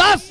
10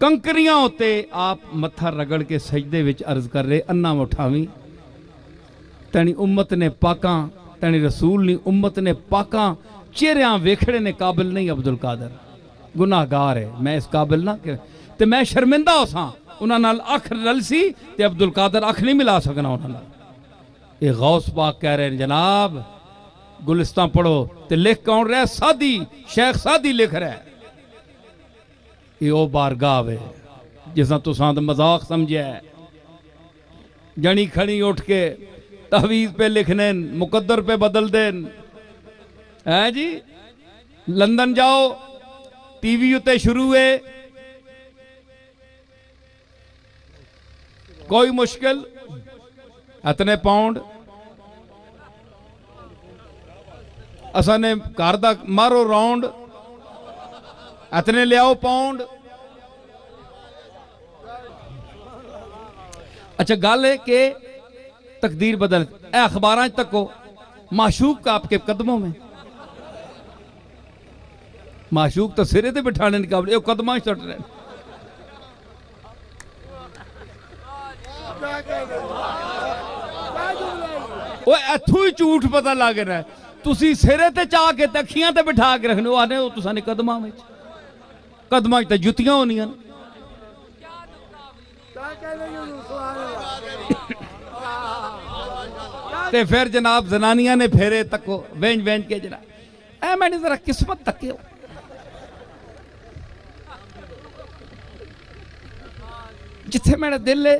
कंकरियां होते आप मत्था रगड़ के सजदे विच अर्ज कर रहे अन्ना उठावी तैनी उम्मत ने पाकां तैनी रसूल नी उम्मत ने पाकां चेहरियां वेखड़े ने काबिल नहीं अब्दुल कादर गुनाहगार है मैं इस काबिल ना ते मैं शर्मिंदा हो सा उन्हां नाल अख रलसी ते अब्दुल कादर अख नहीं मिला सकना उन्हां नाल। ये गौस पाक कह रहे हैं जनाब गुलिस्तां पढ़ो ते लिख कौन रहा सादी शेख सादी लिख रहा है ये ओ बारगाह है जिसा तुसां दा मजाक समझिया है जनी खड़ी उठ के तहवीज पे लिखने मुकद्दर पे बदल देन है जी। लंदन जाओ टीवी उत्ते शुरू है कोई मुश्किल इतने पाउंड असा ने घर दा मारो राउंड इतने लियाओ पाउंड। अच्छा गल है कि तकदीर बदल अखबार तक हो माशूक का आपके कदमों में माशूक तो सिरे ते बिठाने के काबिल कदम सट रहे वो इथों ही झूठ पता लग रहा है तुसी सिरे ते चाह के अखियां ते बिठा के रखने आने तुसा ने कदमां में कदमां ते जुतियां होनियां ते फिर जनाब जनानियां ने फेरे तको वेंज वेंज के जनाब ऐ मैंने जरा किस्मत तके जिथे मेरा दिल है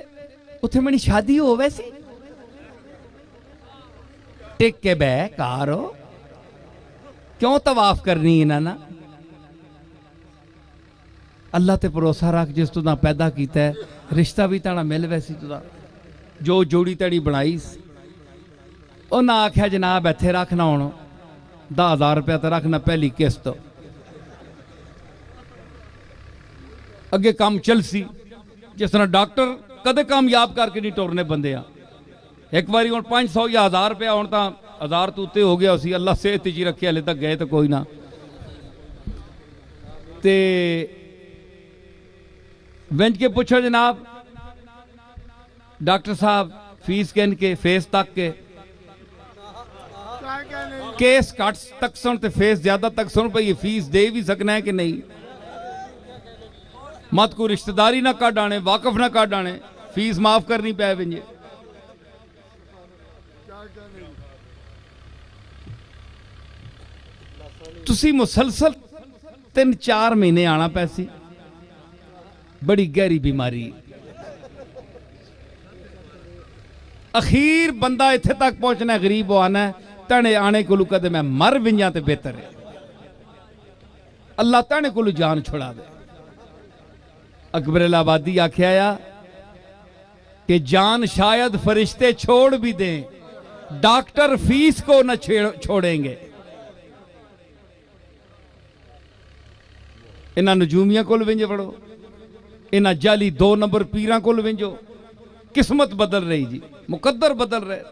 उथे मेरी शादी हो वैसी टिक के बह कारो क्यों तवाफ करनी इन्हां ना अल्लाह ते भरोसा रख जिस तू पैदा किया है रिश्ता भी ताड़ा मिल वैसी तुदा जो जोड़ी तड़ी बनाई उन्हें आख्या जनाब इत्थे रखना हुण 10,000 रुपया तो रखना पहली किस्त अगे काम चलसी जिस तरह डॉक्टर कदे कामयाब करके नहीं टोरने बंदे आ एक बारी हुण 500 या 1000 रुपया हुण तां 1000 तो उत्ते हो गया सी अल्लाह सेहत च रखे हले तक गए तो कोई ना ते वेंज के पूछो जनाब डॉक्टर साहब फीस कहन के फेस तक के केस कट तक सुन ते फेस ज्यादा तक सुन पे ये फीस दे भी सकना है कि नहीं मत को रिश्तेदारी ना काट आने वाकफ ना काट आने फीस माफ करनी पै वेंजे तुसी मुसलसल 3-4 महीने आना पैसी बड़ी गहरी बीमारी अखीर बंदा इत्थे तक पहुंचना गरीब आना तने आने को कदे मैं मर विंजा ते बेहतर है अल्लाह तने को जान छुड़ा दे। अकबर इलाहाबादी आख्या कि जान शायद फरिश्ते छोड़ भी दें डॉक्टर फीस को न छोड़ेंगे। इन्हां नजूमियां कोल विंजे पढ़ो इन्हां जाली 2 नंबर पीरां कोल विंजो किस्मत बदल रही जी मुकद्दर बदल रहे।